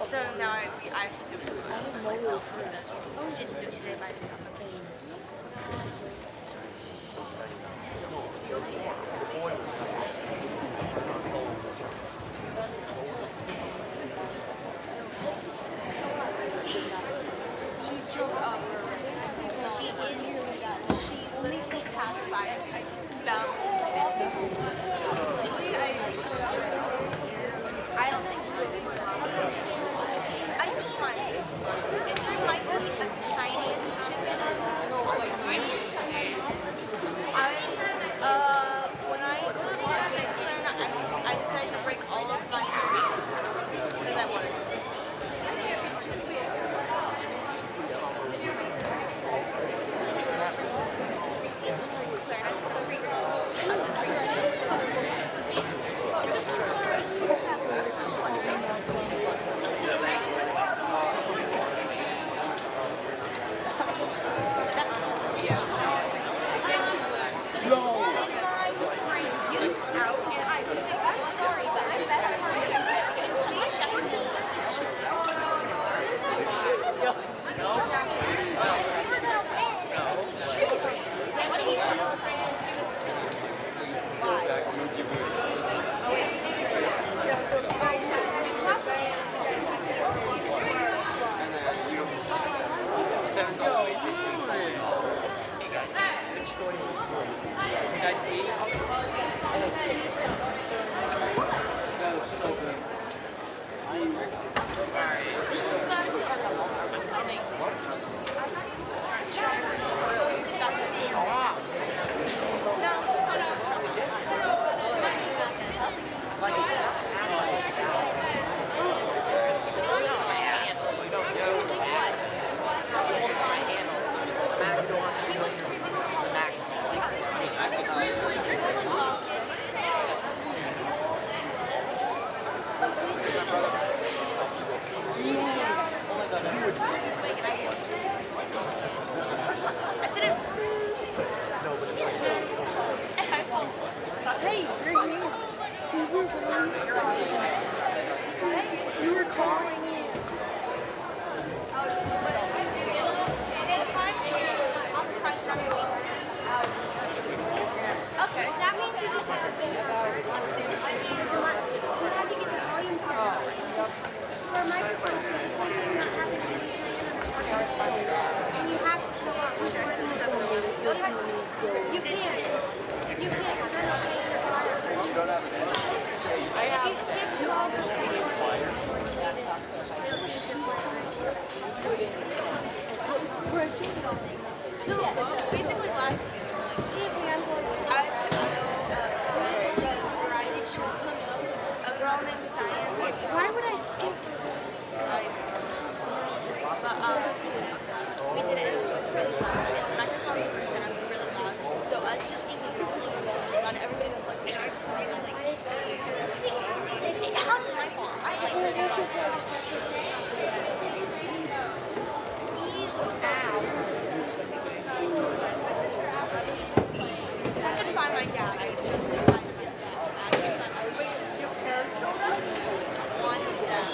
So now I have to do it by myself. She had to do it today by herself. She literally passed by and I found I don't think I just find it. If there might be a tiniest chip in it, when I moved to Base Clear, I decided to break all of my theories because I wanted to. You were calling in. Okay. That means you just have to be on Zoom. I mean, you have to get the volume set up. For a microphone, so it's like you're not having to and you have to show up. Sure, you can't. You can't. If you skip through all the so basically last year, I the variety show a girl named Cyan. Why would I skip? But we did it. It was really loud. And the microphones were set up really loud. So us just seeing the rolling was really loud. Everybody was like, "Hey, how's my fault? I like it." If I could find my dad, I'd go sit by my dad. Your parents showed up? Why did that?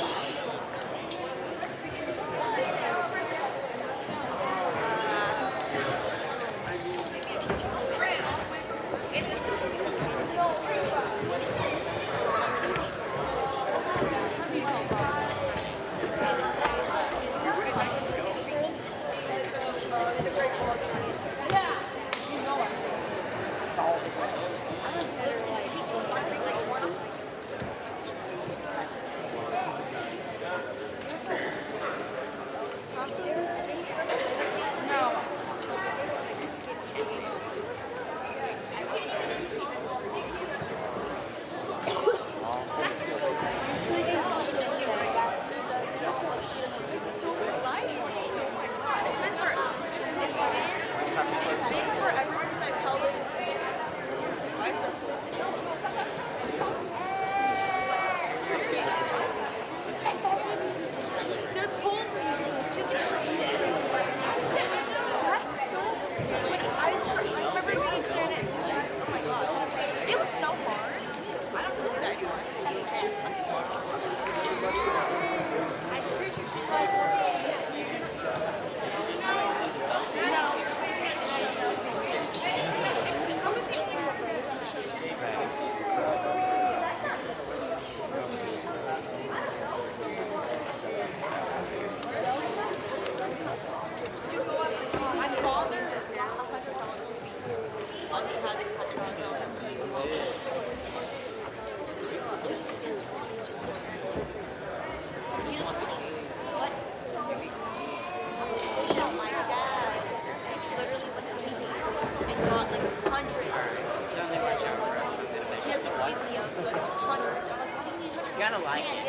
like it.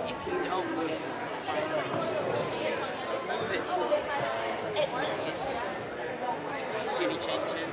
If you don't move it, it's Jimmy Chin Chin.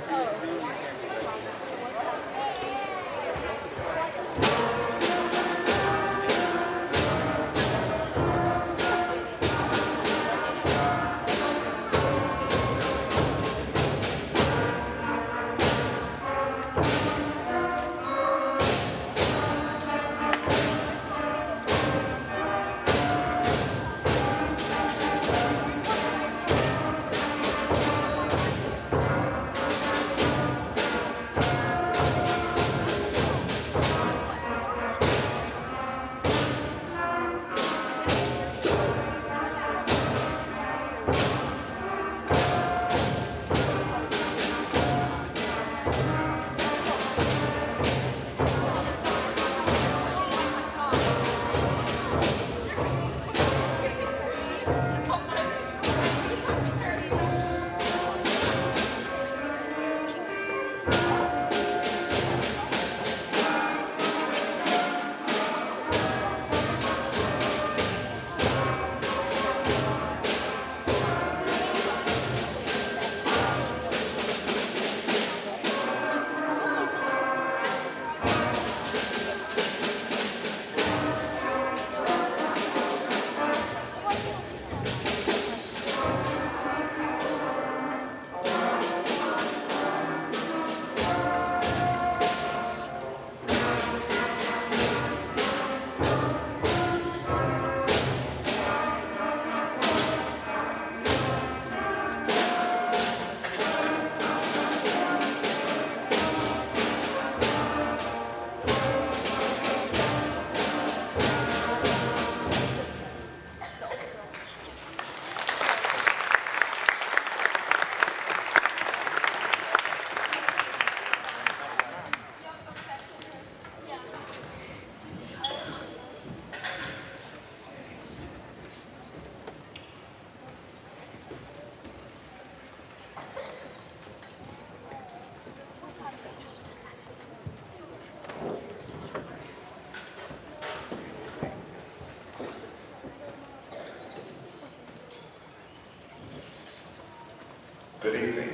Good evening.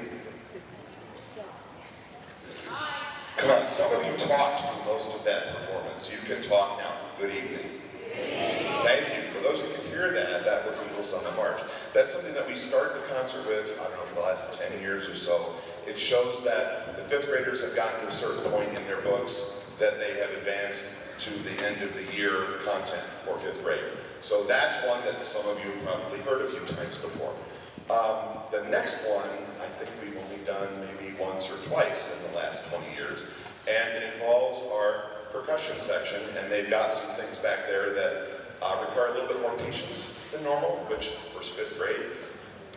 Come on, some of you talked through most of that performance. You can talk now. Good evening. Thank you. For those who can hear that, that was Eagle Summit March. That's something that we started the concert with, I don't know, for the last 10 years or so. It shows that the fifth graders have gotten to a certain point in their books that they have advanced to the end of the year content for fifth grade. So that's one that some of you have probably heard a few times before. The next one, I think we've only done maybe once or twice in the last 20 years, and it involves our percussion section, and they've got some things back there that require a little bit more patience than normal, which for fifth grade,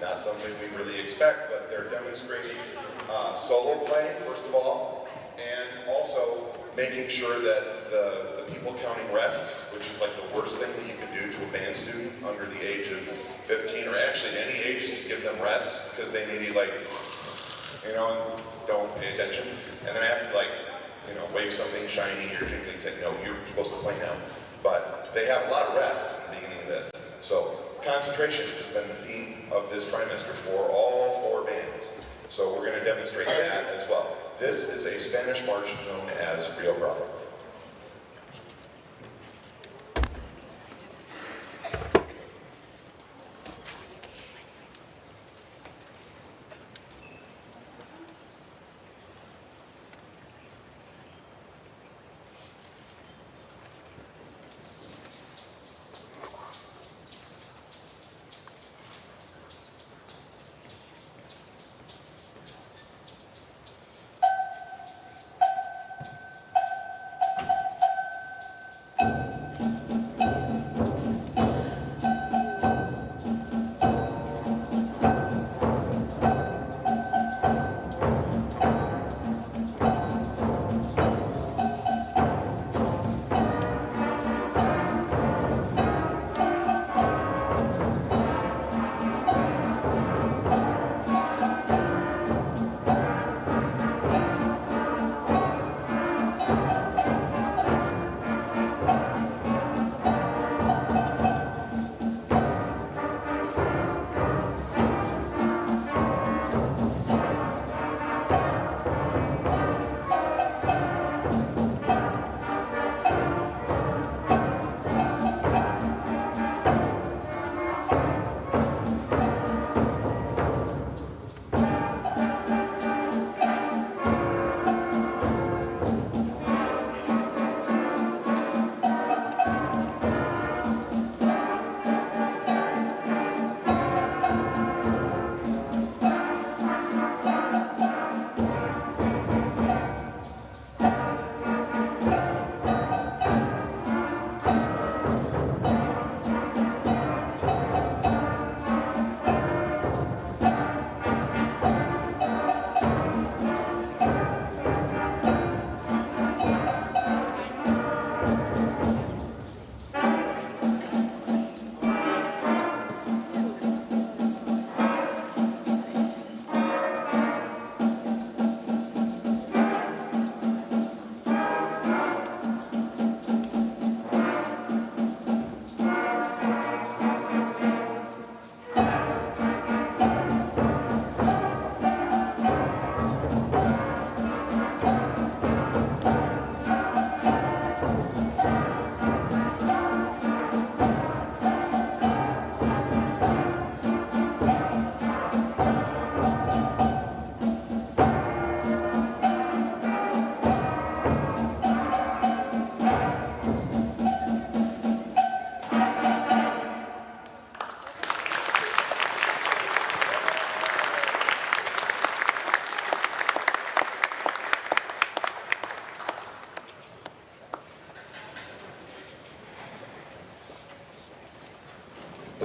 not something we really expect, but they're demonstrating solo play, first of all, and also making sure that the people counting rests, which is like the worst thing that you can do to a band student under the age of 15, or actually any age, is to give them rests, because they maybe like, you know, don't pay attention. And then after, like, you know, wave something shiny or jingling, say, no, you're supposed to play now. But they have a lot of rests at the beginning of this. So concentration has been the theme of this trimester for all 4 bands. So we're going to demonstrate that as well. This is a Spanish march known as Rio Bravo.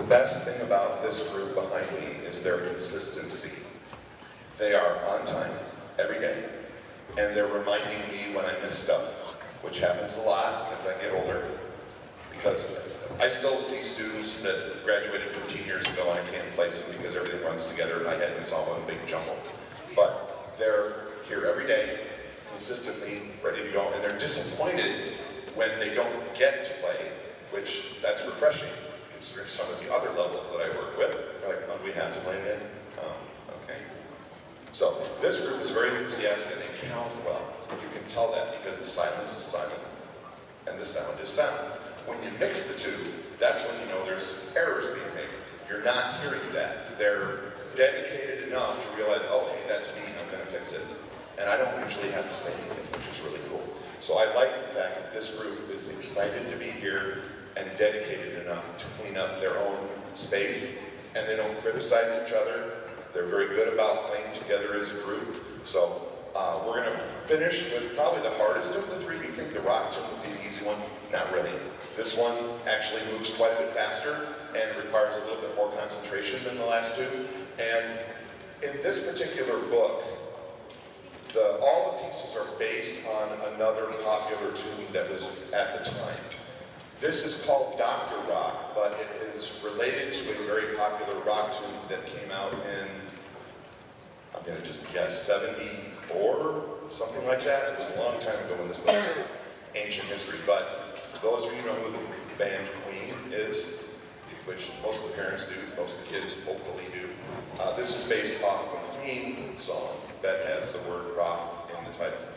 The best thing about this group behind me is their consistency. They are on time every day, and they're reminding me when I miss stuff, which happens a lot as I get older, because I still see students that graduated 15 years ago and I can't place them because everything runs together in my head and it's all one big jumble. But they're here every day, consistently ready to go, and they're disappointed when they don't get to play, which that's refreshing considering some of the other levels that I work with. They're like, oh, we have to play again? Oh, okay. So this group is very enthusiastic and they count well. You can tell that because the silence is silent and the sound is sound. When you mix the two, that's when you know there's errors being made. You're not hearing that. They're dedicated enough to realize, oh, hey, that's me, I'm gonna fix it. And I don't usually have to say anything, which is really cool. So I like the fact that this group is excited to be here and dedicated enough to clean up their own space, and they don't criticize each other. They're very good about playing together as a group. So we're gonna finish with probably the hardest of the three. You think the rock tune would be the easy one? Not really. This one actually moves quite a bit faster and requires a little bit more concentration than the last two. And in this particular book, all the pieces are based on another popular tune that was at the time. This is called Dr. Rock, but it is related to a very popular rock tune that came out in, I'm gonna just guess, 74, something like that. It was a long time ago when this book was ancient history, but those of you know who the band Queen is, which most of the parents do, most of the kids hopefully do. This is based off of a Queen song that has the word rock in the title.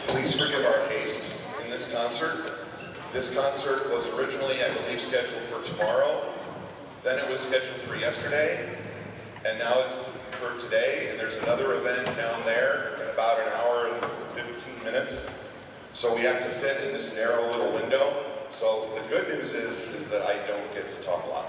Please forgive our haste in this concert. This concert was originally, I believe, scheduled for tomorrow. Then it was scheduled for yesterday. And now it's for today. And there's another event down there in about minutes. So we have to fit in this narrow little window. So the good news is that I don't get to talk a lot.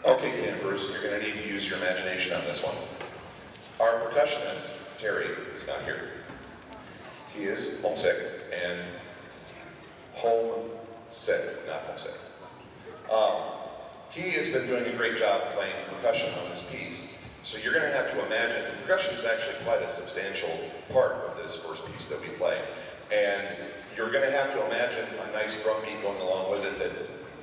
Okay, campers, you're going to need to use your imagination on this one. Our percussionist, Terry, is not here. He is homesick, and homesick, not homesick. He has been doing a great job playing percussion on this piece. So you're going to have to imagine, the percussion is actually quite a substantial part of this first piece that we play. And you're going to have to imagine a nice drum beat going along with it that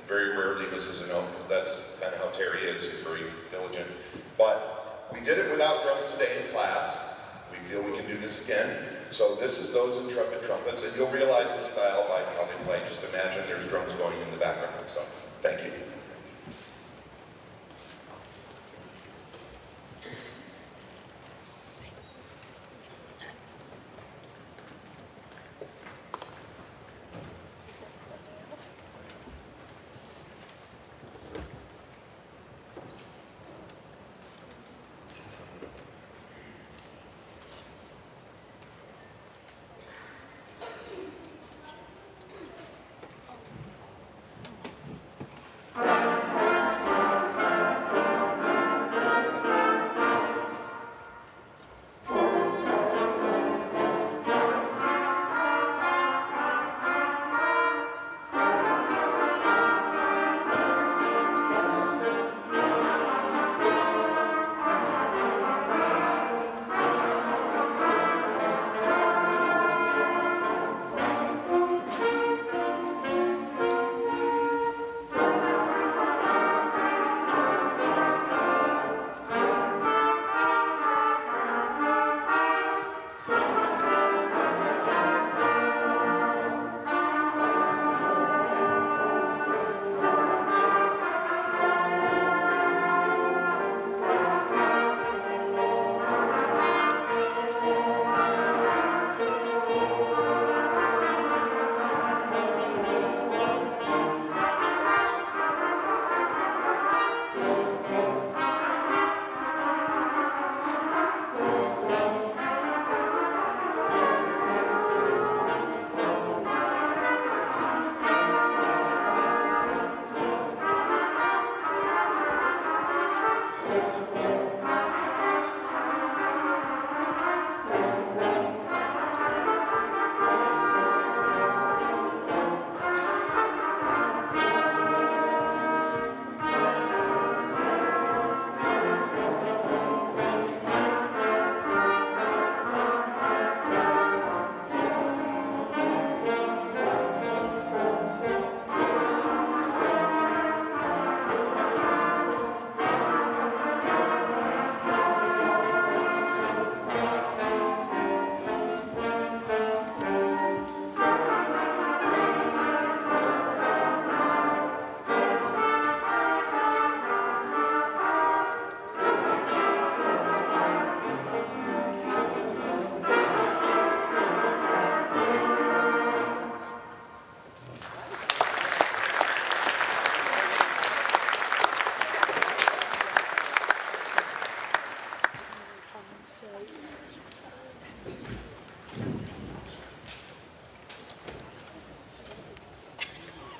very rarely misses a note, because that's kind of how Terry is. He's very diligent. But we did it without drums today in class. We feel we can do this again. So this is those intrepid trumpets, and you'll realize the style by how they play. Just imagine there's drums going in the background. So, thank you.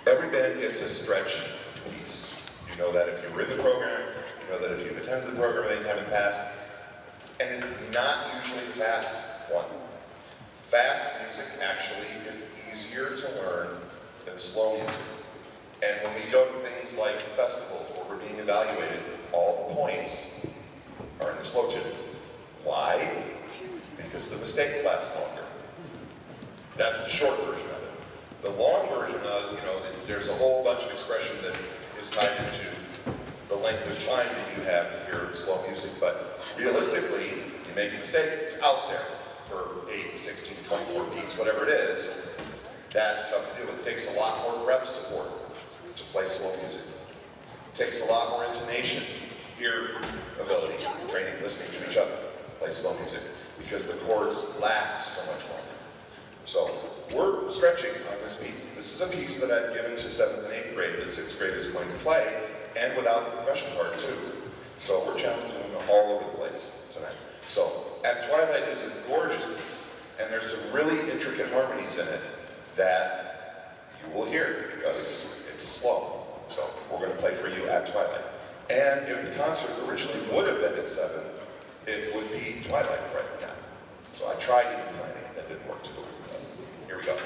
Every band gets a stretch piece. You know that if you were in the program, you know that if you've attended the program any time in the past, and it's not usually a fast one. Fast music actually is easier to learn than slow music. And when we go to things like festivals where we're being evaluated, all the points are in the slow tune. Why? Because the mistakes last longer. That's the short version of it. The long version of, there's a whole bunch of expression that is tied into the length of time that you have to hear slow music, but realistically, you make a mistake, it's out there for 8, 16, 24 beats, whatever it is. That's tough to do. It takes a lot more breath support to play slow music. It takes a lot more intonation, ear ability, training, listening to each other, play slow music, because the chords last so much longer. So we're stretching on this piece. This is a piece that I've given to 7th and 8th grade that 6th grade is going to play, and without the percussion part too. So we're challenging them all over the place tonight. So At Twilight is a gorgeous piece, and there's some really intricate harmonies in it that you will hear because it's slow. So we're going to play for you at Twilight. And if the concert originally would have been at 7, it would be Twilight right now. So I tried even planning, that didn't work too well. Here we go.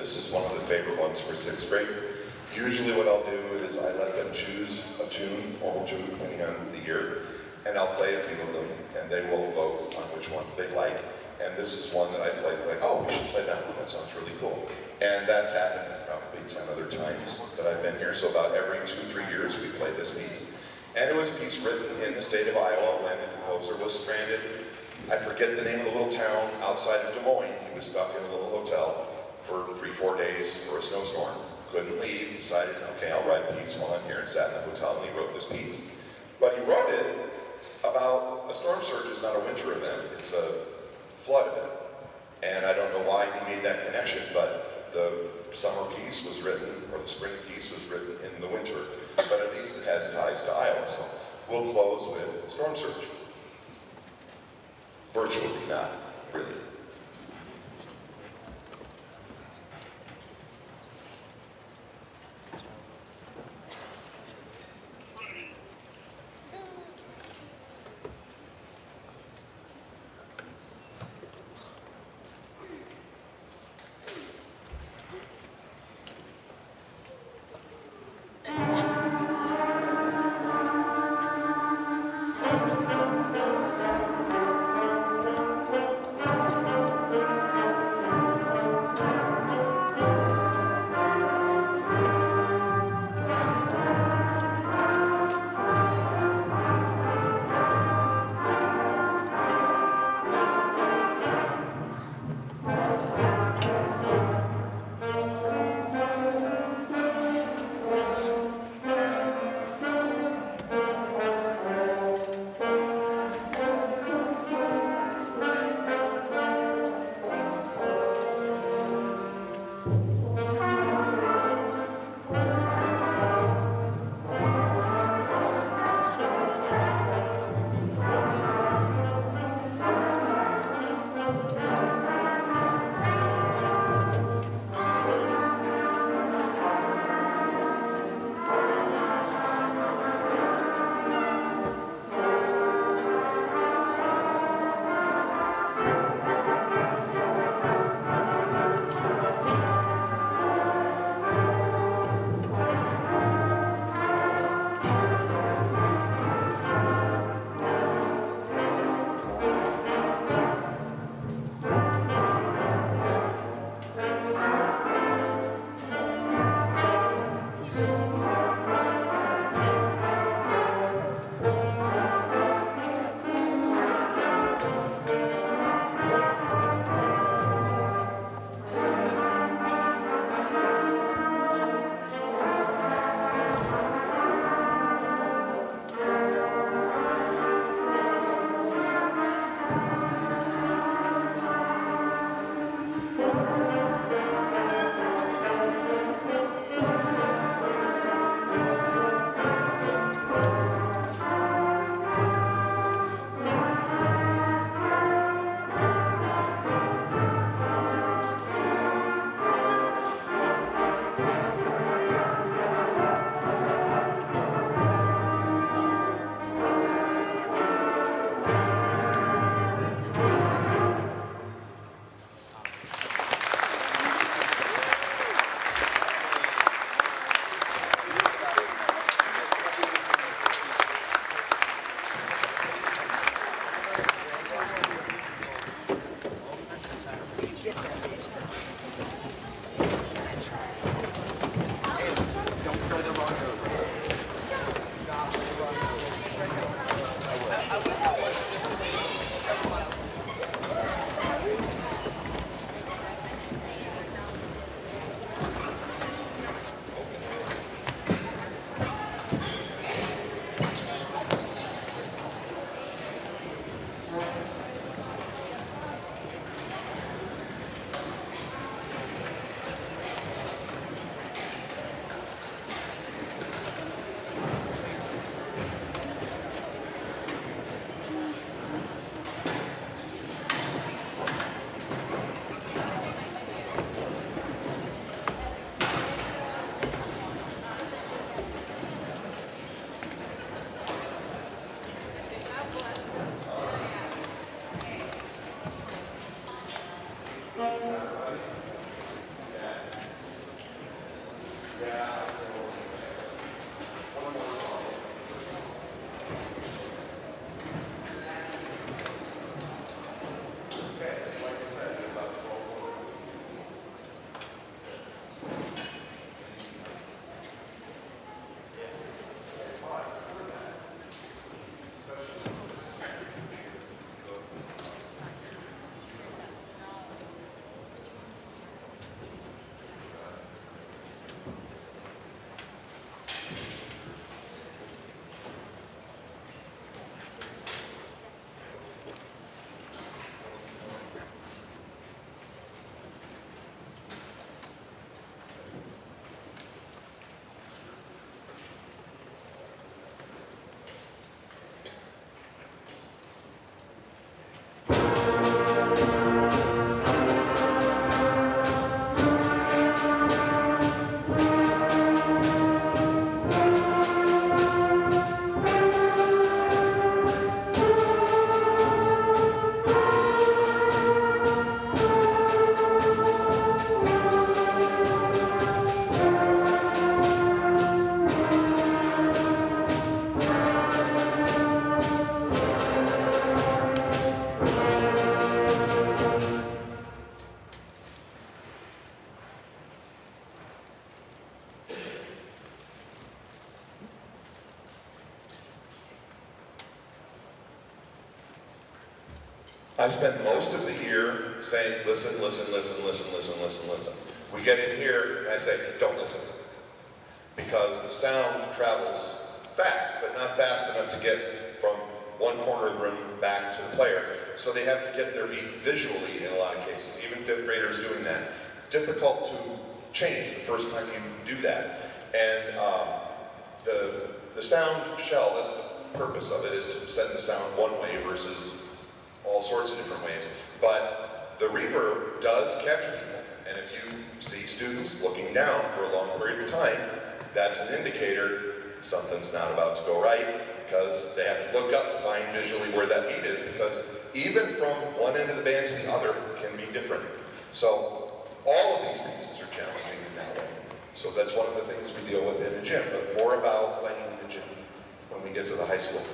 This is one of the favorite ones for 6th grade. Usually what I'll do is I let them choose a tune or two, depending on the year, and I'll play a few of them, and they will vote on which ones they like. And this is one that I played, like, oh, we should play that one, that sounds really cool. And that's happened probably 10 other times that I've been here, so about every 2-3 years we played this piece. And it was a piece written in the state of Iowa when the composer was stranded. I forget the name of the little town outside of Des Moines. He was stuck in a little hotel for 3-4 days for a snowstorm. Couldn't leave, decided, okay, I'll write a piece while I'm here, and sat in the hotel and he wrote this piece. But he wrote it about a storm surge is not a winter event, it's a flood event. And I don't know why he made that connection, but the summer piece was written, or the spring piece was written in the winter. But at least it has ties to Iowa, so we'll close with Storm Surge. Virtually not, really. I spend most of the year saying, listen, listen, listen, listen, listen, listen, listen. We get in here and I say, don't listen. Because the sound travels fast, but not fast enough to get from one corner of the room back to the player. So they have to get their beat visually in a lot of cases, even fifth graders doing that. Difficult to change the first time you do that. And the sound shell, that's the purpose of it, is to send the sound one way versus all sorts of different ways. But the reverb does capture people. And if you see students looking down for a long period of time, that's an indicator something's not about to go right, because they have to look up to find visually where that beat is, because even from one end of the band to the other can be different. So all of these pieces are challenging in that way. So that's one of the things we deal with in a gym, but more about playing in a gym when we get to the high school.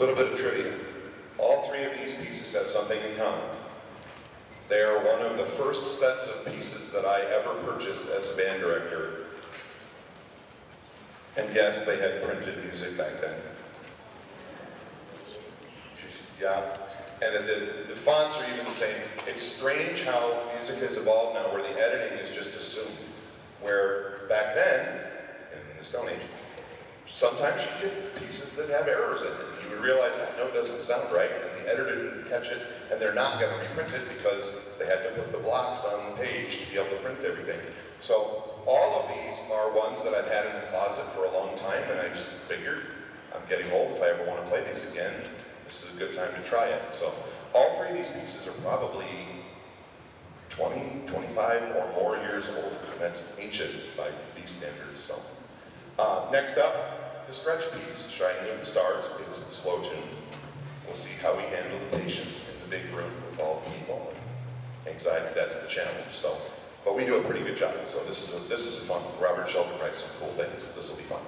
little bit of trivia. All three of these pieces have something in common. They are one of the first sets of pieces that I ever purchased as a band director. And yes, they had printed music back then. Yeah. And the fonts are even the same. It's strange how music has evolved now, where the editing is just assumed. Where back then, in the Stone Age, sometimes you get pieces that have errors in it. You would realize that note doesn't sound right, and the editor didn't catch it, and they're not going to reprint it because they had to put the blocks on the page to be able to print everything. So all of these are ones that I've had in the closet for a long time, and I just figured, I'm getting old, if I ever want to play these again, this is a good time to try it. So all three of these pieces are probably 20, 25 or more years old, and that's ancient by these standards. So next up, the stretch piece, Shining of the Stars, is the slow tune. We'll see how we handle the patience in the big room with all the people. Anxiety, that's the challenge. So, but we do a pretty good job. So this is fun. Robert Shelton writes some cool things. This will be fun.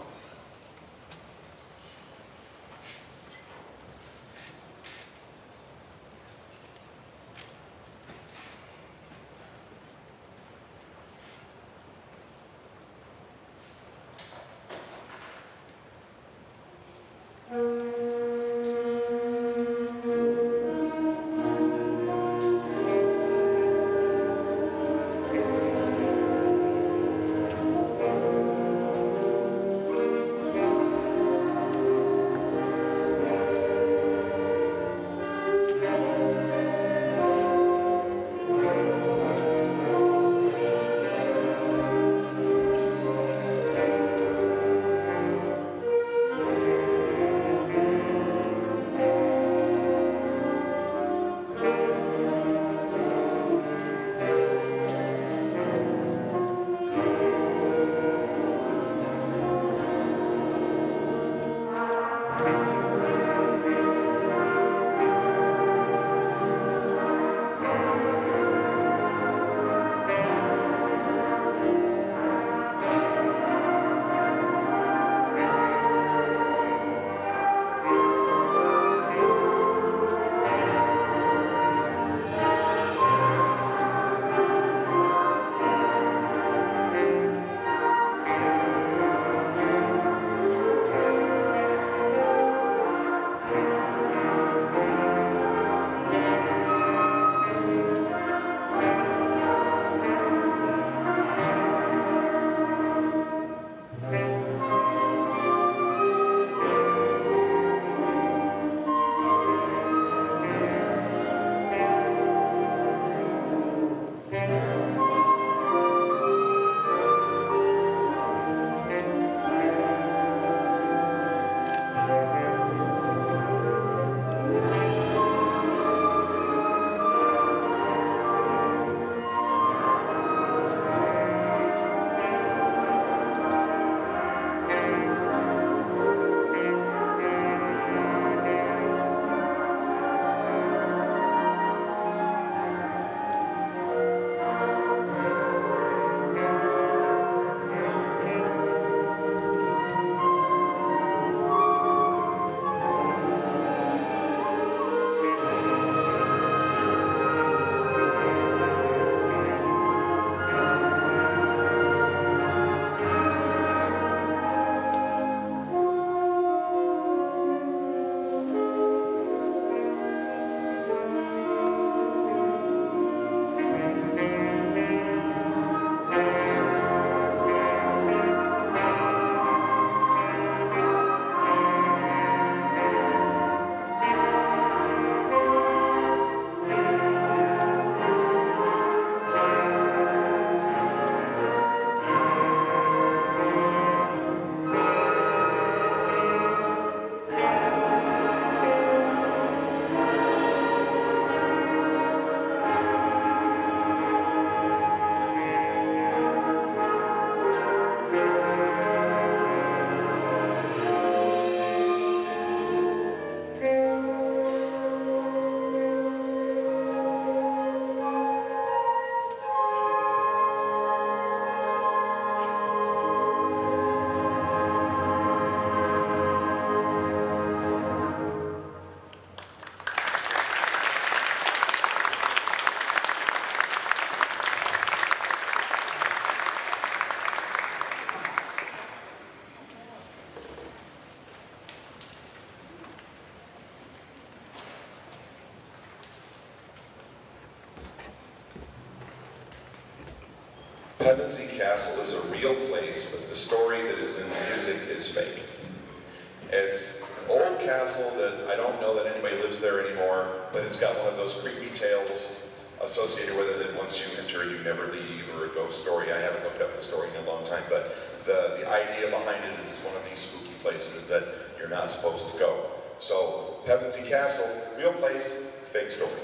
Pevensey Castle is a real place, but the story that is in the music is fake. It's an old castle that I don't know that anybody lives there anymore, but it's got one of those creepy tales associated with it that once you enter, you never leave, or a ghost story. I haven't looked up the story in a long time, but the idea behind it is it's one of these spooky places that you're not supposed to go. So, Pevensey Castle, real place, fake story.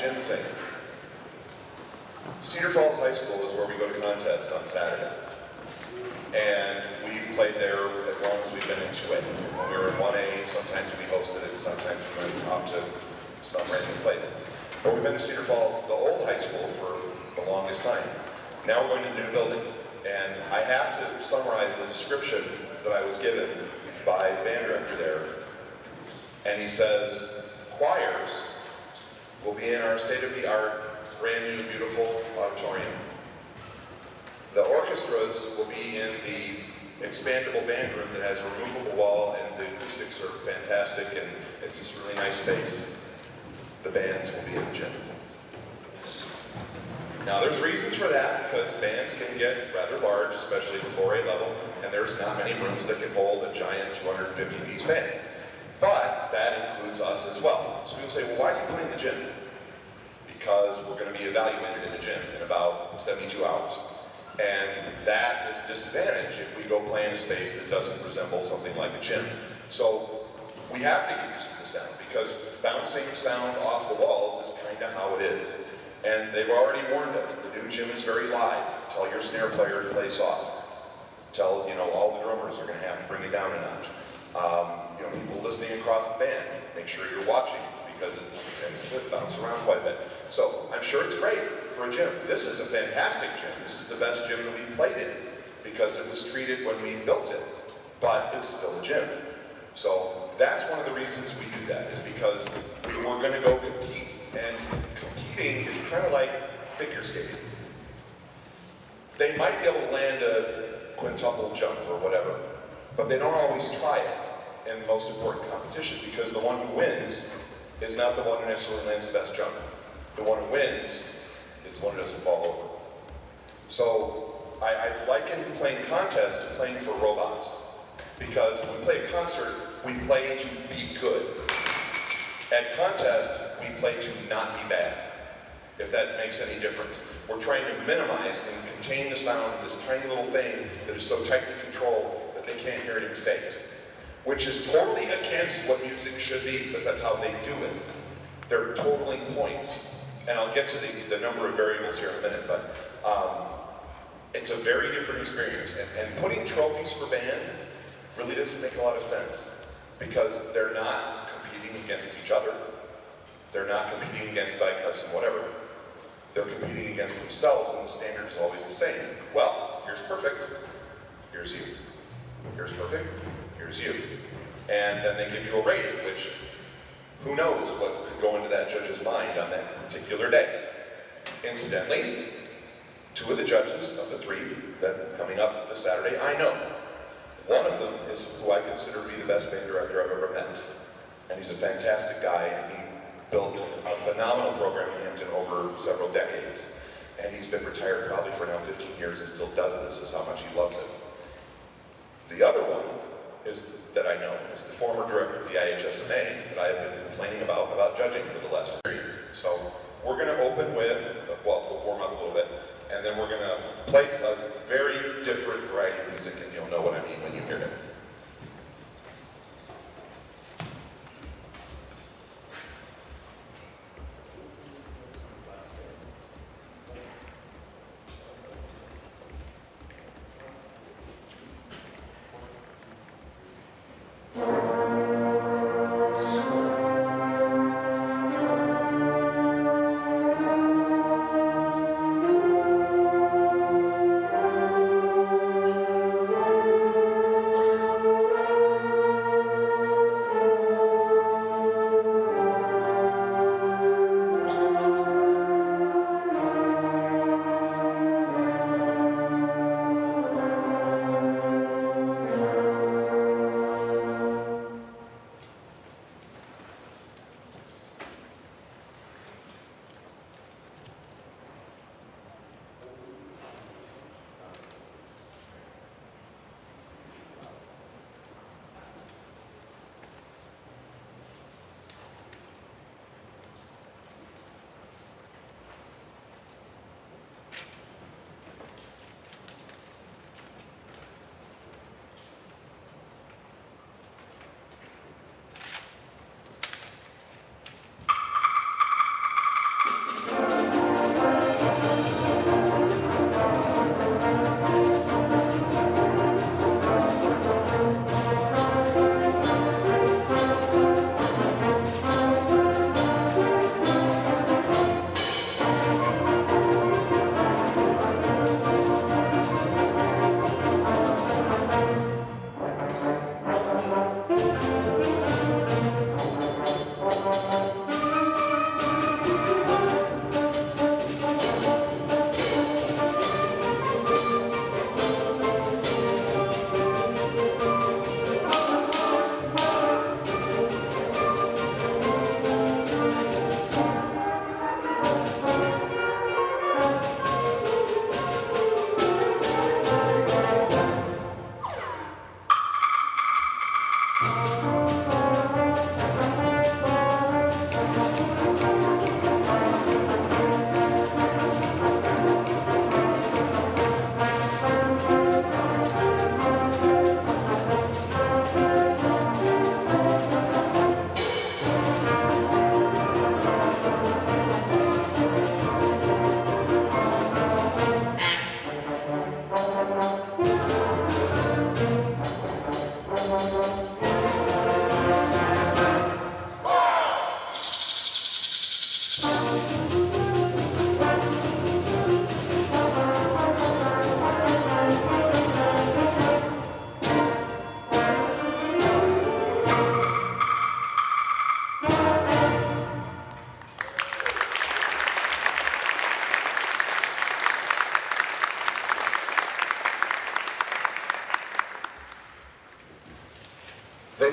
gym thing. Cedar Falls High School is where we go to contest on Saturday. And we've played there as long as we've been in 2A. When we were in 1A, sometimes we hosted it, sometimes we went off to some random place. But we've been to Cedar Falls, the old high school, for the longest time. Now we're going to the new building. And I have to summarize the description that I was given by the band director there. And he says, choirs will be in our state-of-the-art, brand new, beautiful auditorium. The orchestras will be in the expandable band room that has a removable wall, and the acoustics are fantastic, and it's this really nice space. The bands will be in the gym. Now there's reasons for that, because bands can get rather large, especially at the 4A level, and there's not many rooms that can hold a giant 250-piece band. But that includes us as well. So people say, well, why do you play in the gym? Because we're going to be evaluated in the gym in about 72 hours. And that is a disadvantage if we go play in a space that doesn't resemble something like a gym. So we have to get used to the sound, because bouncing sound off the walls is kind of how it is. And they've already warned us, the new gym is very live. Tell your snare player to play soft. Tell, all the drummers are going to have to bring it down a notch. People listening across the band, make sure you're watching, because it tends to bounce around quite a bit. So I'm sure it's great for a gym. This is a fantastic gym. This is the best gym that we've played in, because it was treated when we built it, but it's still a gym. So that's one of the reasons we do that, is because we were going to go compete. And competing is kind of like figure skating. They might be able to land a quintuple jump or whatever, but they don't always try it in the most important competition, because the one who wins is not the one who necessarily lands the best jump. The one who wins is the one who doesn't fall over. So I liken playing contest to playing for robots, because when we play a concert, we play to be good. At contest, we play to not be bad, if that makes any difference. We're trying to minimize and contain the sound of this tiny little thing that is so tightly controlled that they can't hear any mistakes, which is totally against what music should be, but that's how they do it. They're totaling points. And I'll get to the number of variables here in a minute, but it's a very different experience. And putting trophies for band really doesn't make a lot of sense, because they're not competing against each other. They're not competing against die cuts and whatever. They're competing against themselves, and the standard is always the same. Well, here's perfect, here's you. Here's perfect, here's you. And then they give you a rating, which who knows what could go into that judge's mind on that particular day. Incidentally, 2 of the judges of the 3 that are coming up this Saturday, I know. One of them is who I consider to be the best band director I've ever met. And he's a fantastic guy, and he built a phenomenal program in Hampton over several decades. And he's been retired probably for now 15 years and still does this. This is how much he loves it. The other one is that I know is the former director of the IHSMA that I have been complaining about judging for the last 3 years. So we're going to open with, well, we'll warm up a little bit, and then we're going to play a very different variety of music, and you'll know what I mean when you hear it.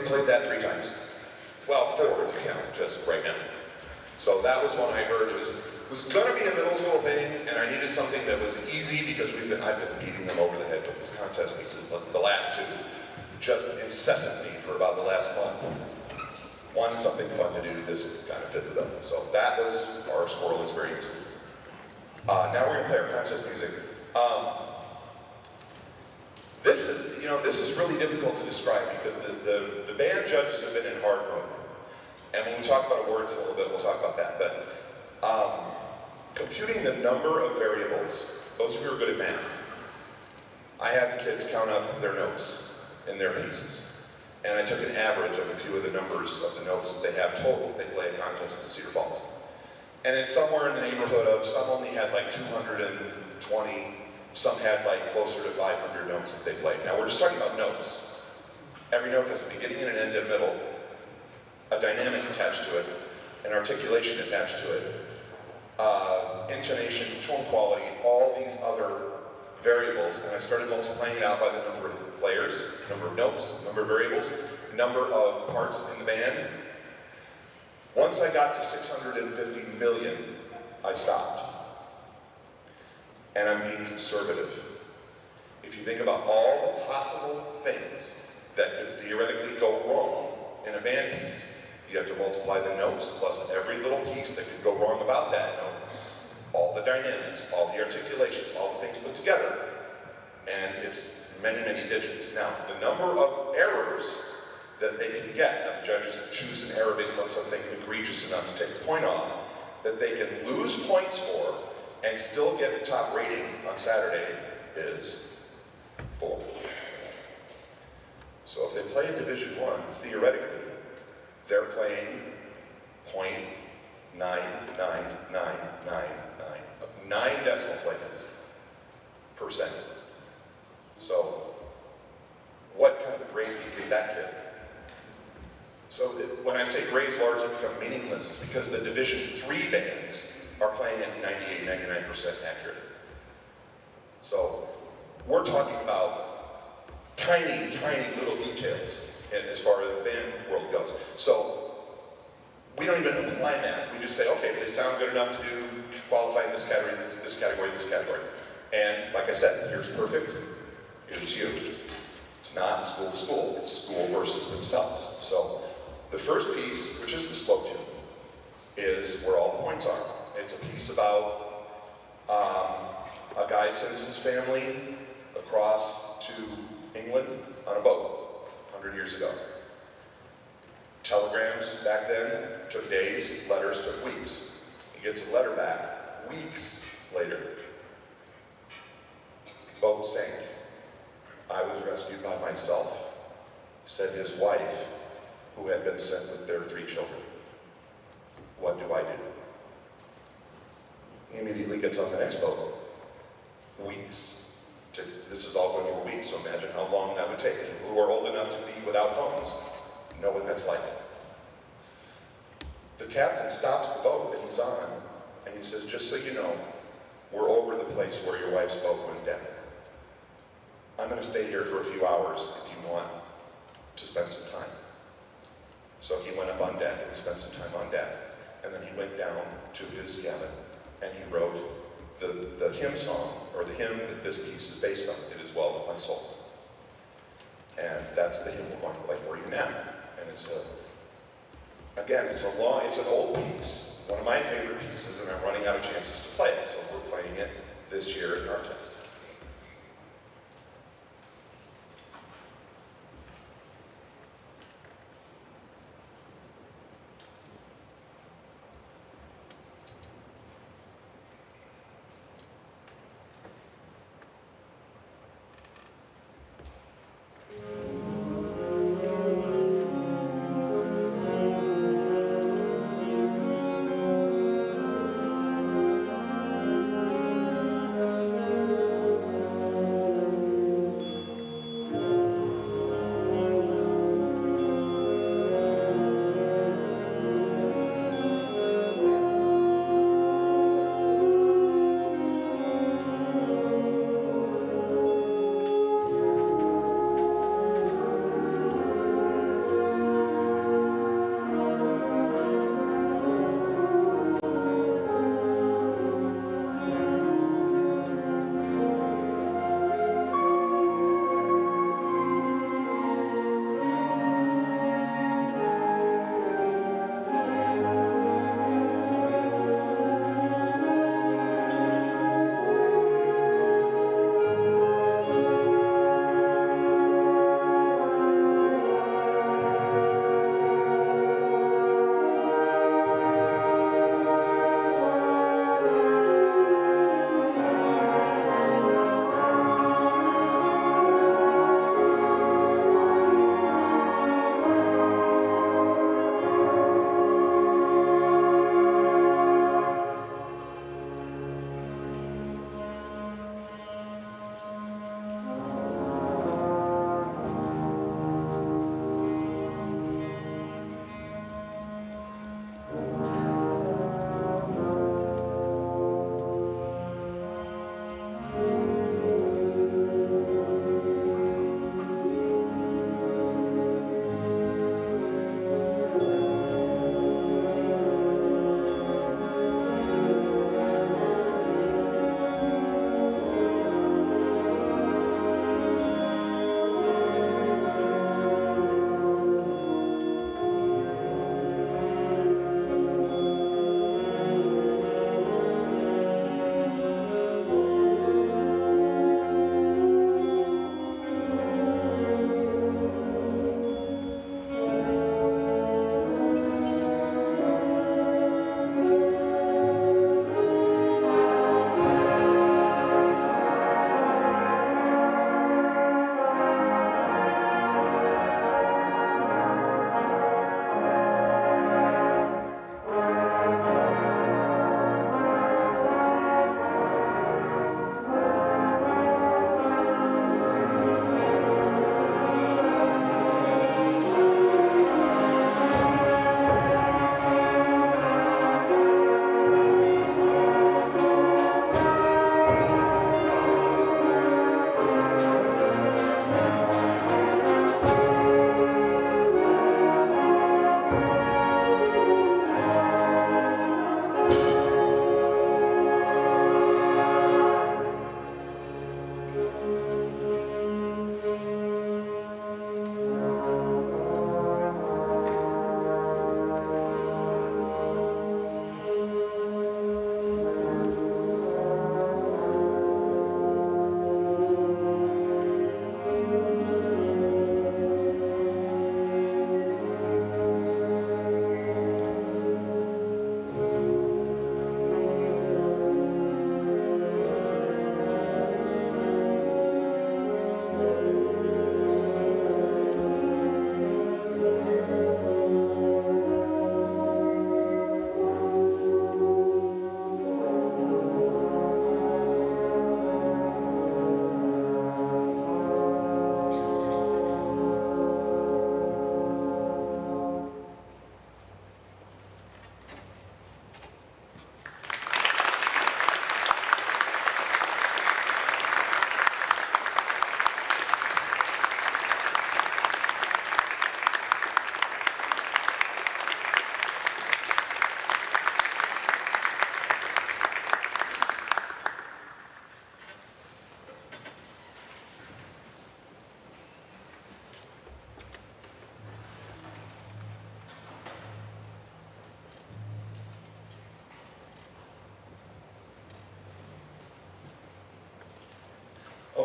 played that 3 times. Well, 4 if you count, just right now. So that was one I heard. It was going to be a middle school thing, and I needed something that was easy because I've been beating them over the head with these contest pieces, the last 2, just incessantly for about the last month. Wanted something fun to do, this kind of fit the bill. So that was our squirrel experience. Now we're going to play our contest music. This is really difficult to describe because the band judges have been in hard mode. And when we talk about awards in a little bit, we'll talk about that. But computing the number of variables, those of you who are good at math, I had the kids count up their notes in their pieces. And I took an average of a few of the numbers of the notes that they have total. They play a contest in Cedar Falls. And it's somewhere in the neighborhood of, some only had like 220, some had like closer to 500 notes that they played. Now we're just talking about notes. Every note has a beginning and an end and middle, a dynamic attached to it, an articulation attached to it, intonation, tone quality, all these other variables, and I started multiplying it out by the number of players, number of notes, number of variables, number of parts in the band. Once I got to 650 million, I stopped. And I'm being conservative. If you think about all the possible things that could theoretically go wrong in a band piece, you have to multiply the notes plus every little piece that could go wrong about that note, all the dynamics, all the articulations, all the things put together, and it's many, many digits. Now, the number of errors that they can get, now the judges choose an error based on something egregious enough to take a point off, that they can lose points for and still get the top rating on Saturday is 4. So if they play in Division I, theoretically, they're playing 0.99999, 9 decimal places per second. So what kind of grade do you give that kid? So when I say grades largely become meaningless, it's because the Division III bands are playing at 98, 99% accurate. So we're talking about tiny, tiny little details as far as the band world goes. So we don't even apply math. We just say, okay, they sound good enough to qualify in this category, this category, this category. And like I said, here's perfect, here's you. It's not school to school, it's school versus themselves. So the first piece, which is the slow tune, is where all the points are. It's a piece about a guy sends his family across to England on a boat 100 years ago. Telegrams back then took days, letters took weeks. He gets a letter back weeks later. Boat sank. I was rescued by myself, said his wife, who had been sent with their 3 children. What do I do? He immediately gets on the next boat. Weeks. This is all going over weeks, so imagine how long that would take. People who are old enough to be without phones know what that's like. The captain stops the boat that he's on, and he says, just so you know, we're over the place where your wife's boat went down. I'm going to stay here for a few hours if you want to spend some time. So he went up on deck and we spent some time on deck. And then he went down to his cabin and he wrote the hymn song, or the hymn that this piece is based on. It is well with my soul. And that's the hymn we're going to play for you now. And it's it's an old piece, one of my favorite pieces, and I'm running out of chances to play it, so we're playing it this year in our test.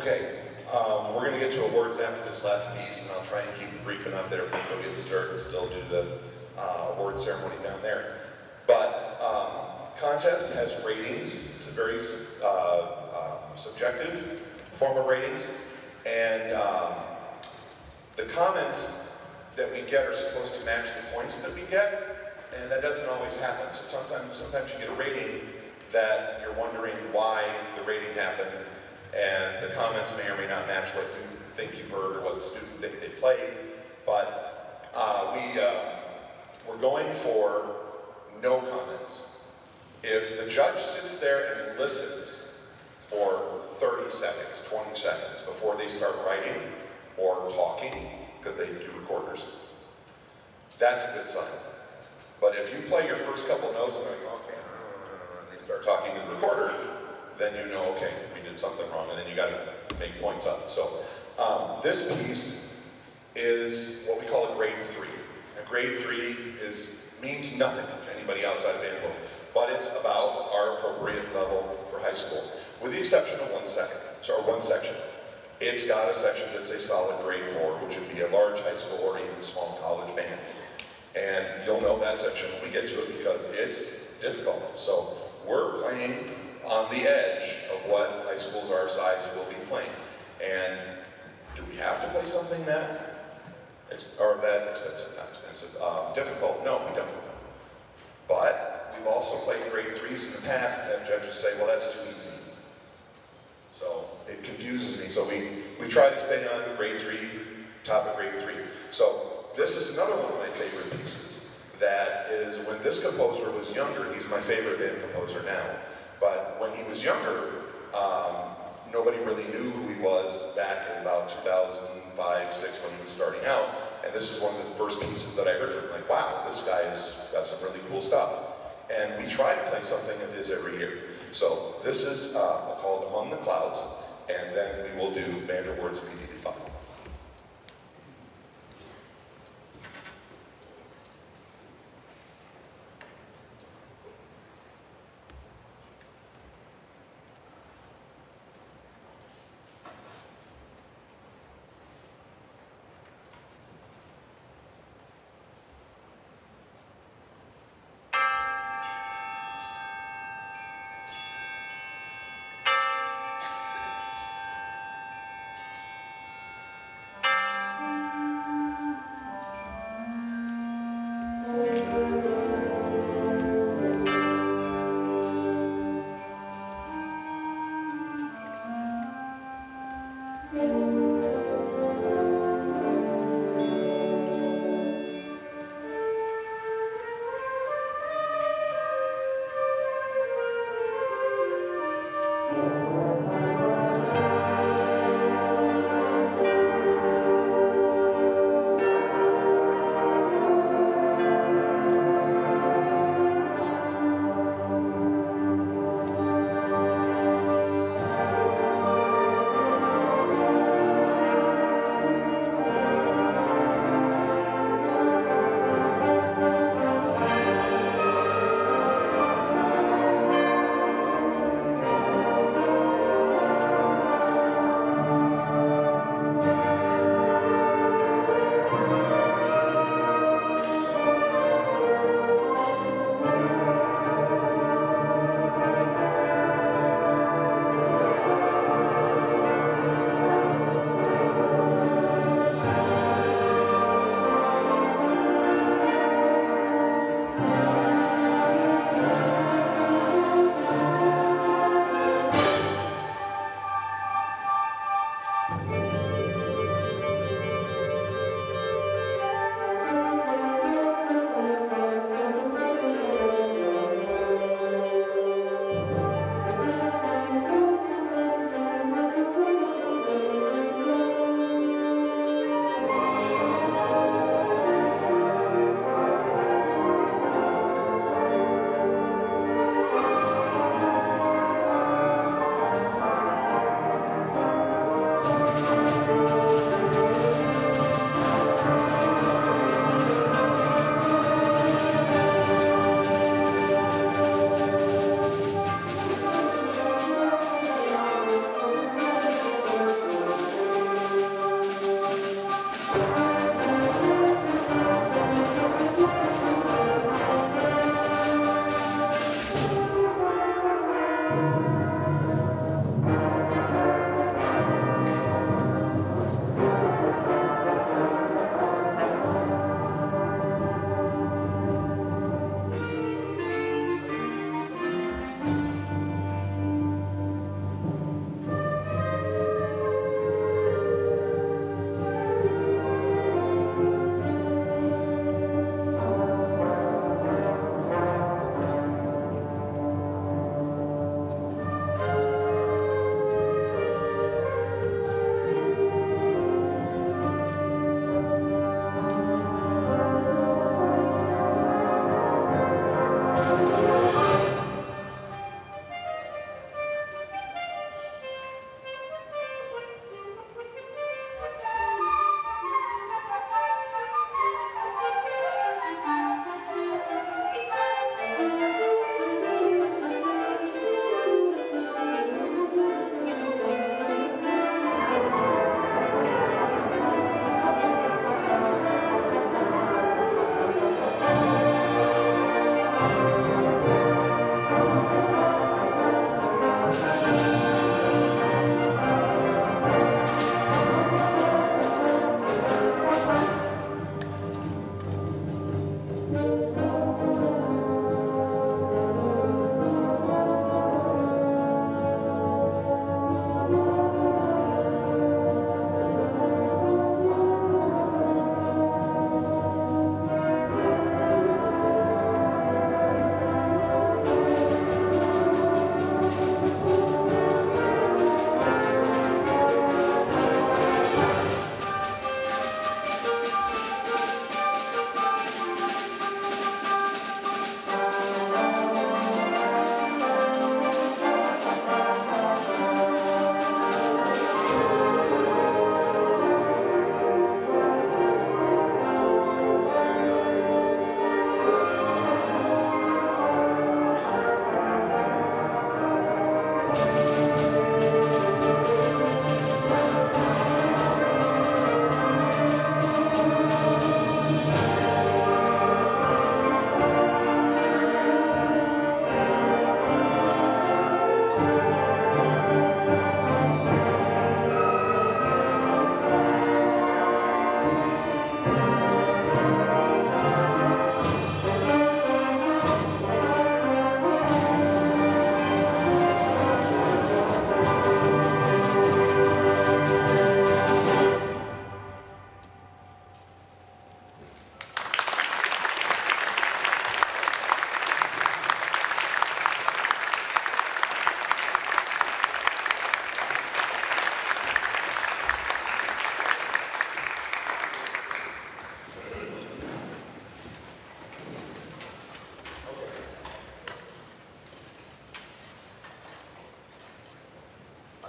Okay, we're going to get to awards after this last piece, and I'll try and keep it brief enough that everybody can go get dessert and still do the award ceremony down there. But contest has ratings. It's a very subjective form of ratings, and the comments that we get are supposed to match the points that we get, and that doesn't always happen. So sometimes you get a rating that you're wondering why the rating happened, and the comments may or may not match what you think you heard or what the student think they played. But we're going for no comments. If the judge sits there and listens for 30 seconds, 20 seconds before they start writing or talking, because they do recorders, that's a good sign. But if you play your first couple notes and they're like, okay, and they start talking to the recorder, then you know, okay, we did something wrong, and then you got to make points up. So this piece is what we call a grade 3. A grade 3 means nothing to anybody outside of Vanderbilt, but it's about our appropriate level for high school, with the exception of one section. It's got a section that's a solid grade 4, which would be a large high school or even small college band. And you'll know that section when we get to it because it's difficult. So we're playing on the edge of what high schools our size will be playing. And do we have to play something that expensive, not expensive, difficult? No, we don't. But we've also played grade 3s in the past and judges say, well, that's too easy. So it confuses me. So we try to stay on grade 3, top of grade 3. So this is another one of my favorite pieces. That is, when this composer was younger, he's my favorite band composer now. But when he was younger, nobody really knew who he was back in about 2005, 6 when he was starting out. And this is one of the first pieces that I heard from him, like, wow, this guy's got some really cool stuff. And we try to play something of his every year. So this is called Among the Clouds, and then we will do Vanderwoord's immediately following.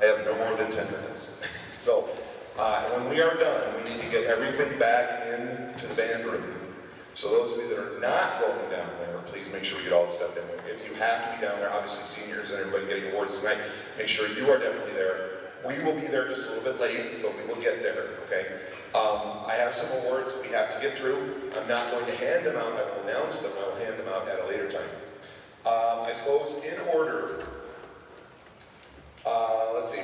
I have no more than 10 minutes. So when we are done, we need to get everything back into the band room. So those of you that are not going down there, please make sure you get all the stuff down there. If you have to be down there, obviously seniors and everybody getting awards tonight, make sure you are definitely there. We will be there just a little bit late, but we will get there, okay? I have some awards we have to get through. I'm not going to hand them out. I will announce them. I will hand them out at a later time. I suppose in order, let's see,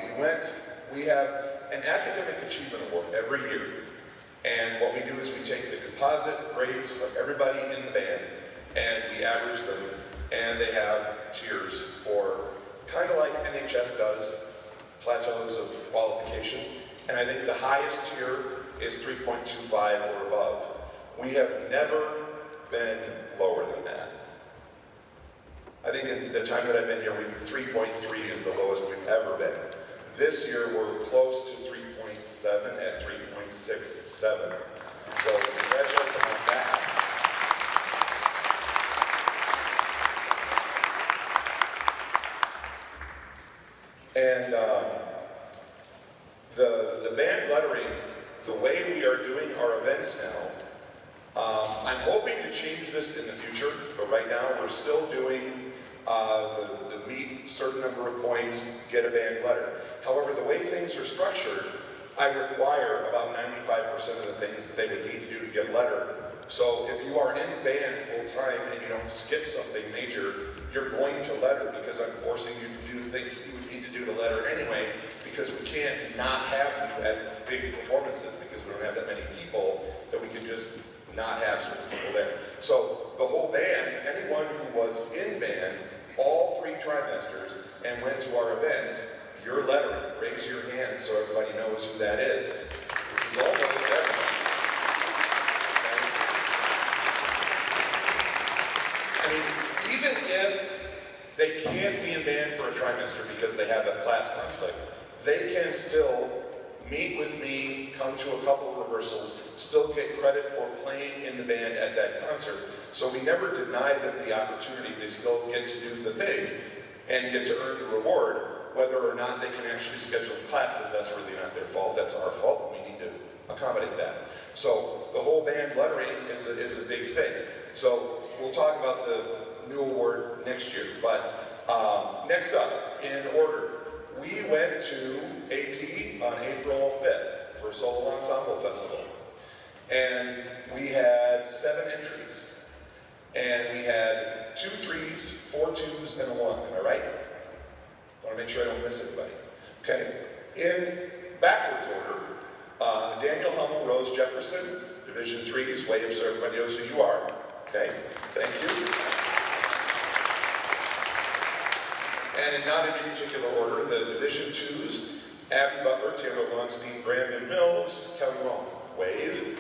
we have an academic achievement award every year. And what we do is we take the composite grades of everybody in the band and we average them, and they have tiers for, kind of like NHS does, plateaus of qualification. And I think the highest tier is 3.25 or above. We have never been lower than that. I think in the time that I've been here, 3.3 is the lowest we've ever been. This year, we're close to 3.7 at 3.67. So congratulations on that. And the band lettering, the way we are doing our events now, I'm hoping to change this in the future, but right now we're still doing the meet certain number of points, get a band letter. However, the way things are structured, I require about 95% of the things that they would need to do to get a letter. So if you are in band full-time and you don't skip something major, you're going to letter because I'm forcing you to do things that you would need to do to letter anyway, because we can't not have you at big performances because we don't have that many people that we can just not have certain people there. So the whole band, anyone who was in band all 3 trimesters and went to our events, you're lettering. Raise your hand so everybody knows who that is, which is almost everybody. I mean, even if they can't be in band for a trimester because they have a class conflict, they can still meet with me, come to a couple of rehearsals, still get credit for playing in the band at that concert. So we never deny them the opportunity. They still get to do the thing and get to earn the reward. Whether or not they can actually schedule classes, that's really not their fault, that's our fault. We need to accommodate that. So the whole band lettering is a big thing. So we'll talk about the new award next year. But next up, in order, we went to AP on April 5th for Solo Ensemble Festival. And we had 7 entries. And we had 2 3s, 4 2s, and a 1. Am I right? I want to make sure I don't miss anybody. Okay. In backwards order, Daniel Hummel, Rose Jefferson, Division 3's Wave, so everybody knows who you are. Okay. Thank you. And not in any particular order, the Division 2's, Abby Butler, Taylor Longstein, Brandon Mills, Kelly Long. Wave.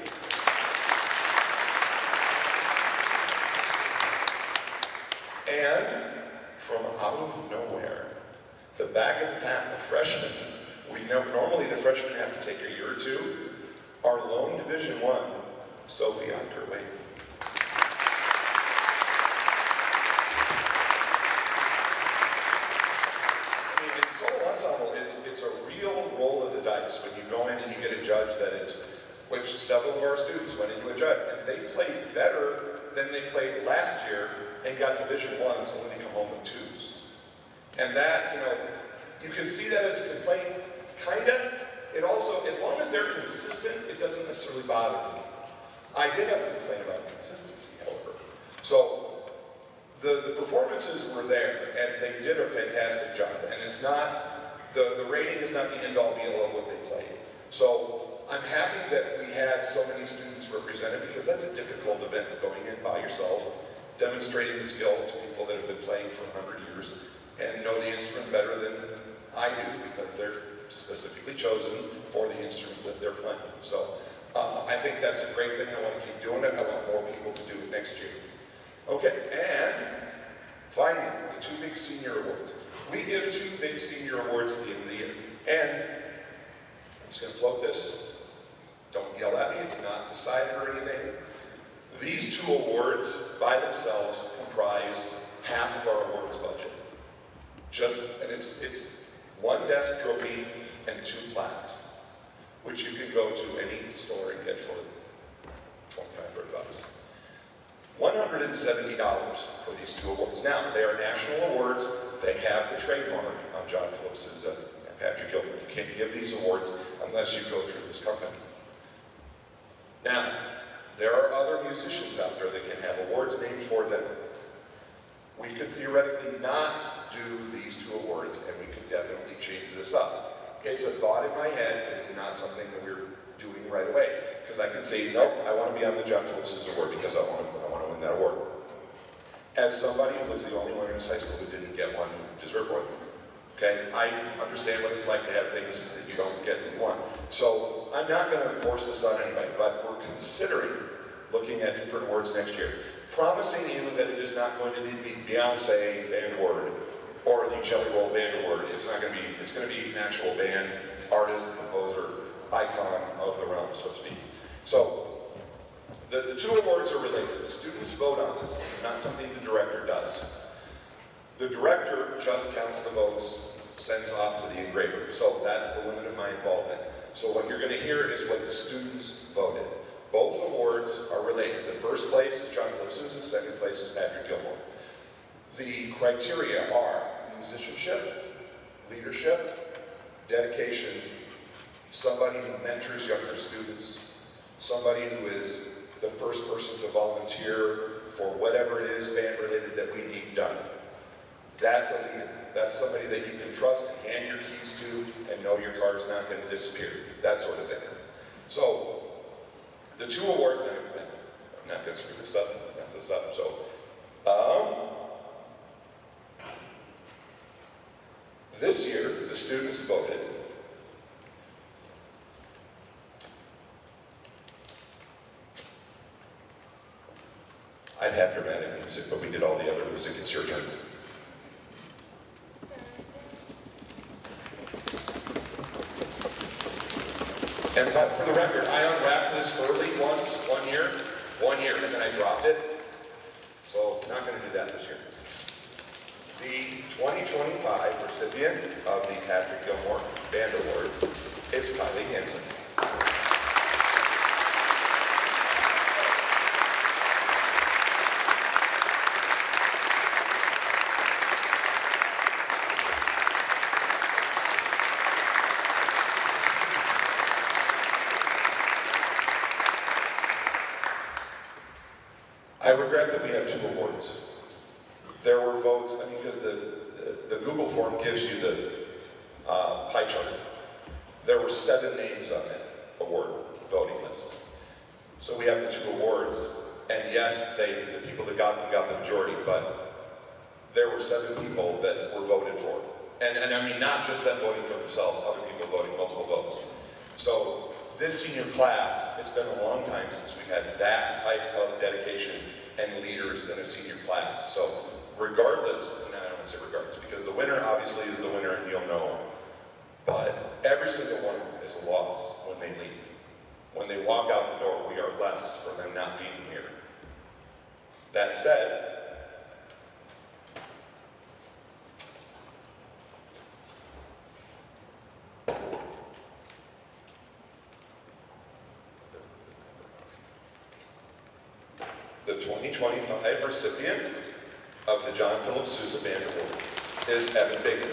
And from out of nowhere, the back of the pack, the freshmen, normally the freshmen have to take a year or 2. Our lone Division 1, Sophie Wave. I mean, in solo ensemble, it's a real roll of the dice when you go in and you get a judge that is, which several of our students went into a judge, and they played better than they played last year and got Division 1s only to come home with 2s. And that, you can see that as a complaint, kinda. It also, as long as they're consistent, it doesn't necessarily bother me. I did have a complaint about consistency, however. So, the performances were there, and they did a fantastic job. And it's not, the rating is not the end-all be-all of what they played. So, I'm happy that we had so many students represented, because that's a difficult event, going in by yourself, demonstrating the skill to people that have been playing for 100 years and know the instrument better than I do, because they're specifically chosen for the instruments that they're playing. So I think that's a great thing. I want to keep doing it. I want more people to do it next year. Okay, and finally, the 2 big senior awards. We give 2 big senior awards at the end of the year. And I'm just going to float this. Don't yell at me. It's not decided or anything. These 2 awards by themselves comprise half of our awards budget. And it's one desk trophy, and 2 plaques, which you can go to any store and get for $2,500. $170 for these 2 awards. Now, they are national awards. They have the trademark on John Philip Sousa and Patrick Gilmore. You can't give these awards unless you go through this company. Now, there are other musicians out there that can have awards named for them. We could theoretically not do these 2 awards, and we could definitely change this up. It's a thought in my head. It is not something that we're doing right away. Because I can say, nope, I want to be on the John Philip Sousa Award because I want to win that award. As somebody who was the only one in his high school who didn't get one, who deserved one, okay, I understand what it's like to have things that you don't get that you want. So I'm not going to force this on anybody, but we're considering looking at different awards next year. Promising you that it is not going to be Beyonce Band Award or the Jelly Roll Band Award. It's not going to be, it's going to be an actual band, artist, composer, icon of the realm, so to speak. So, the 2 awards are related. The students vote on this. This is not something the director does. The director just counts the votes, sends off to the engraver. So that's the limit of my involvement. So what you're going to hear is what the students voted. Both awards are related. The first place is John Philip Sousa, second place is Patrick Gilmore. The criteria are musicianship, leadership, dedication, somebody who mentors younger students, somebody who is the first person to volunteer for whatever it is band-related that we need done. That's a leader. That's somebody that you can trust and hand your keys to and know your car's not going to disappear. That sort of thing. So, the 2 awards, I'm not going to screw this up, mess this up. So, this year, the students voted. I'd have dramatic music, but we did all the other music. It's your turn. And for the record, I unwrapped this early once, one year, and then I dropped it. So, not going to do that this year. The 2025 recipient of the Patrick Gilmore Band Award is Kylie Hansen. I regret that we have 2 awards. There were votes, I mean, because the Google form gives you the pie chart. There were 7 names on that award voting list. So we have the 2 awards, and yes, the people that got them got the majority, but there were 7 people that were voted for. And I mean, not just them voting for themselves, other people voting multiple votes. So this senior class, it's been a long time since we've had that type of dedication and leaders in a senior class. So regardless, and I don't want to say regardless, because the winner obviously is the winner and you'll know, but every single one is a loss when they leave. When they walk out the door, we are less for them not being here. That said, the 2025 recipient of the John Philip Sousa Band Award is Evan Bigler.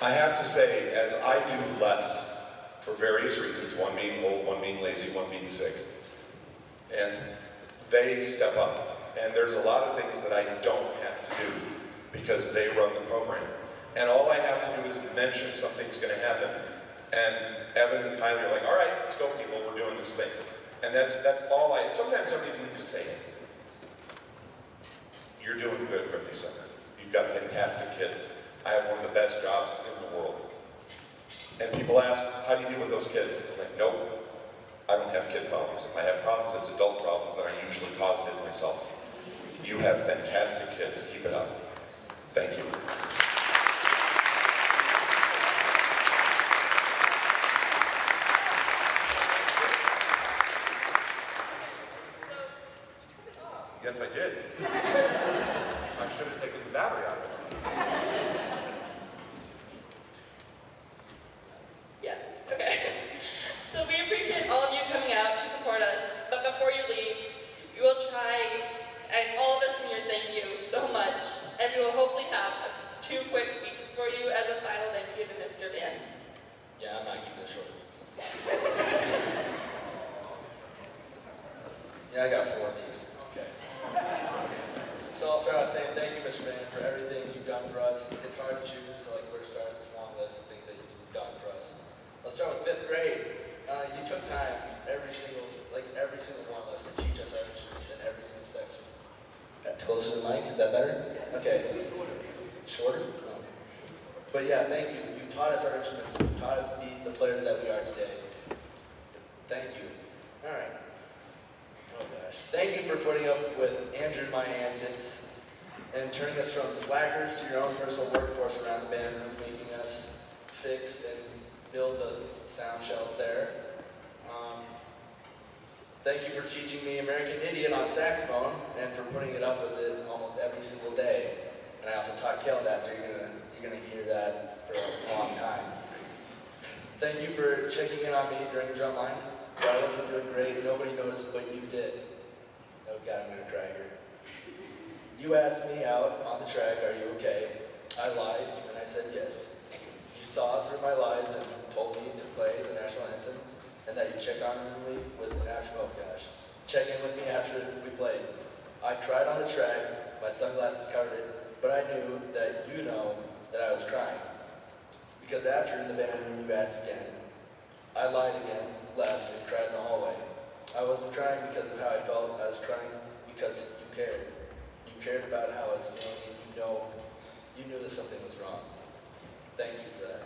I have to say, as I do less for various reasons, one being old, one being lazy, one being sick, and they step up. And there's a lot of things that I don't have to do because they run the program. And all I have to do is mention something's going to happen. And Evan and Kylie are like, all right, let's go people, we're doing this thing. And that's all sometimes I don't even need to say it. You're doing good, Brittany Center. You've got fantastic kids. I have one of the best jobs in the world. And people ask, how do you deal with those kids? I'm like, nope. I don't have kid problems. If I have problems, it's adult problems, and I usually caused it myself. You have fantastic kids. Keep it up. Thank you. Yeah, okay. So we appreciate all of you coming out to support us, but before you leave, we will try, and all of us seniors thank you so much, and we will hopefully have 2 quick speeches for you as a final thank you to Mr. Van. Yeah, I'm not keeping this short. Yeah, I got 4 of these. Okay. So I'll start off saying thank you, Mr. Van, for everything you've done for us. It's hard to choose, so like where to start this long list of things that you've done for us. Let's start with 5th grade. You took time every single one of us to teach us our instruments in every single section. Closer to the mic, is that better? Okay. Shorter? No. But yeah, thank you. You taught us our instruments. You taught us to be the players that we are today. Thank you. All right. Oh gosh. Thank you for putting up with Andrew and my antics and turning us from slackers to your own personal workforce around the band room, making us fix and build the sound shelves there. Thank you for teaching me American Idiot on saxophone and for putting it up with it almost every single day. And I also taught Kel that, so you're gonna hear that for a long time. Thank you for checking in on me during drumline. Where I wasn't doing great, nobody noticed, but you did. Oh God, I'm gonna cry here. You asked me out on the track, are you okay? I lied, and I said yes. You saw through my lies and told me to play the national anthem, and that you check in with me after we played. I cried on the track, my sunglasses covered it, but I knew that you know that I was crying. Because after in the band room you asked again. I lied again, left, and cried in the hallway. I wasn't crying because of how I felt, I was crying because you cared. You cared about how I was feeling, and you knew that something was wrong. Thank you for that.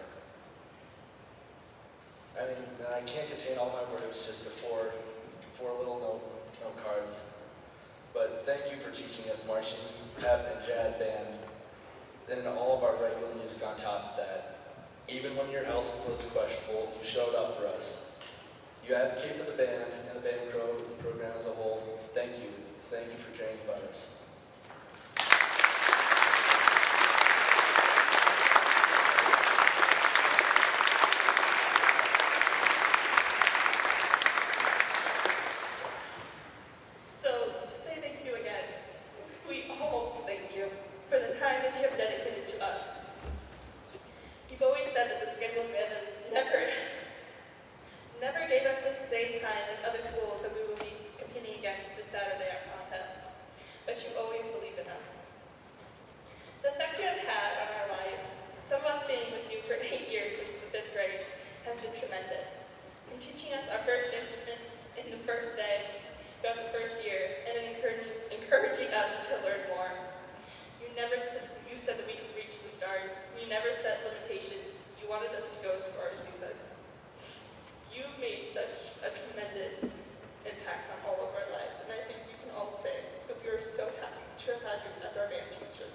I mean, I can't contain all my words, just the four little note cards. But thank you for teaching us marching, pep, and jazz band, and all of our regular music on top of that. Even when your health was questionable, you showed up for us. You advocate for the band and the band program as a whole. Thank you. Thank you for caring about us. Impact on all of our lives, and I think we can all say that we are so happy to have had you as our band teacher.